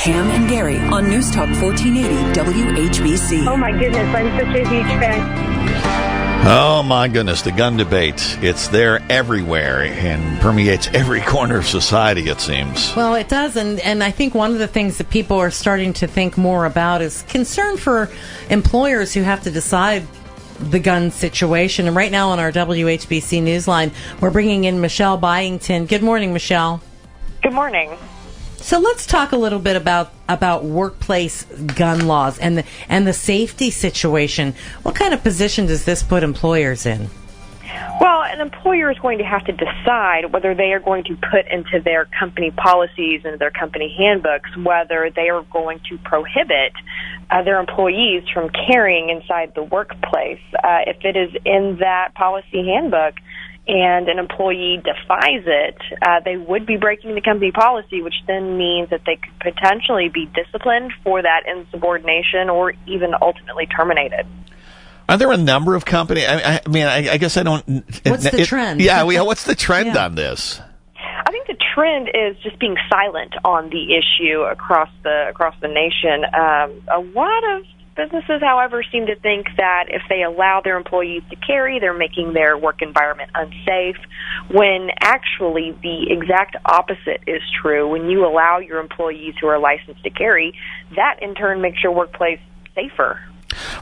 Pam and Gary on News Talk 1480 WHBC. Oh my goodness, I'm such a huge fan. Oh my goodness, the gun debate. It's there everywhere and permeates every corner of society, it seems. Well, it does, and I think one of the things that people are starting to think more about is concern for employers who have to decide the gun situation. And right now on our WHBC Newsline, we're bringing in Michele Byington. Good morning, Michele. Good morning. So let's talk a little bit about workplace gun laws and the safety situation. What kind of position does this put employers in? Well, an employer is going to have to decide whether they are going to put into their company policies and their company handbooks whether they are going to prohibit their employees from carrying inside the workplace. If it is in that policy handbook and an employee defies it, they would be breaking the company policy, which then means that they could potentially be disciplined for that insubordination or even ultimately terminated. Are there a number of companies? I mean, I guess I don't... What's the trend? Yeah, what's the trend on this? I think the trend is just being silent on the issue across the nation. A lot of businesses, however, seem to think that if they allow their employees to carry, they're making their work environment unsafe, when actually the exact opposite is true. When you allow your employees who are licensed to carry, that in turn makes your workplace safer.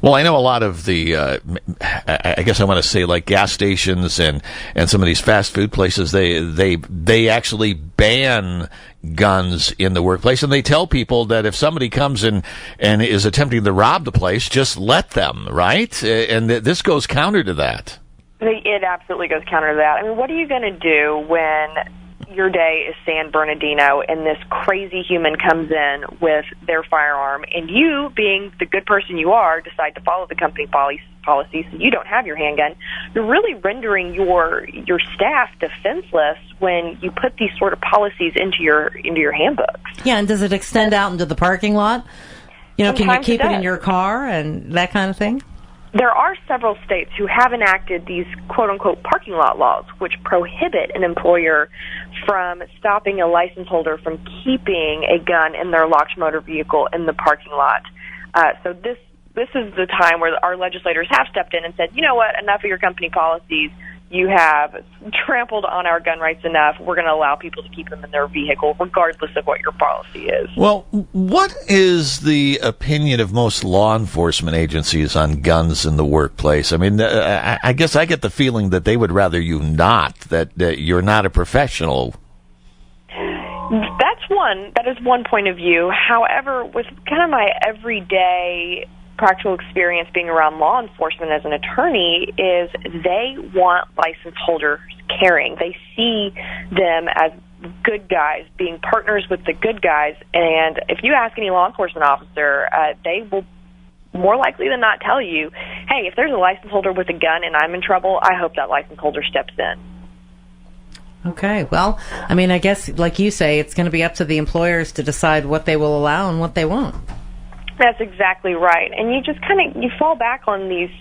Well, I know a lot of the, I guess I want to say like gas stations and some of these fast food places, they actually ban guns in the workplace, and they tell people that if somebody comes in and is attempting to rob the place, just let them, right? And this goes counter to that. It absolutely goes counter to that. I mean, what are you going to do when your day is San Bernardino and this crazy human comes in with their firearm, and you, being the good person you are, decide to follow the company policy so you don't have your handgun? You're really rendering your staff defenseless when you put these sort of policies into your handbooks. Yeah, and does it extend out into the parking lot? You know, Sometimes can you keep it in your car and that kind of thing? There are several states who have enacted these quote-unquote parking lot laws, which prohibit an employer from stopping a license holder from keeping a gun in their locked motor vehicle in the parking lot. So this is the time where our legislators have stepped in and said, you know what, enough of your company policies. You have trampled on our gun rights enough. We're going to allow people to keep them in their vehicle, regardless of what your policy is. Well, what is the opinion of most law enforcement agencies on guns in the workplace? I mean, I guess I get the feeling that they would rather you not, that you're not a professional. That is one point of view. However, with kind of my everyday practical experience being around law enforcement as an attorney, is they want license holders carrying. They see them as good guys, being partners with the good guys, and if you ask any law enforcement officer, they will more likely than not tell you, hey, if there's a license holder with a gun and I'm in trouble, I hope that license holder steps in. Okay, well, I mean, I guess, like you say, it's going to be up to the employers to decide what they will allow and what they won't. That's exactly right. And you just you fall back on these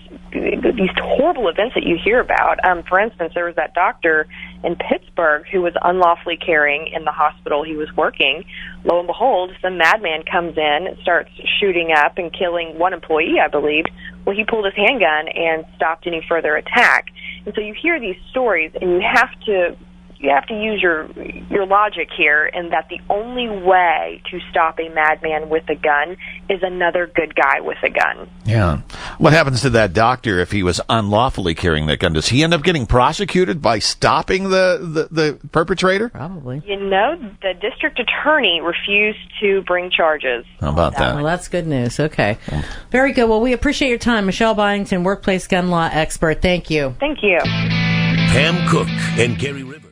horrible events that you hear about. For instance, there was that doctor in Pittsburgh who was unlawfully carrying in the hospital he was working. Lo and behold, some madman comes in and starts shooting up and killing one employee, I believe. Well, he pulled his handgun and stopped any further attack. And so you hear these stories, and you have to use your logic here, and that the only way to stop a madman with a gun is another good guy with a gun. Yeah. What happens to that doctor if he was unlawfully carrying that gun? Does he end up getting prosecuted by stopping the perpetrator? Probably. You know, the district attorney refused to bring charges. How about that? Well, that's good news. Okay. Very good. Well, we appreciate your time. Michele Byington, workplace gun law expert. Thank you. Thank you. Pam Cook and Gary Rivers.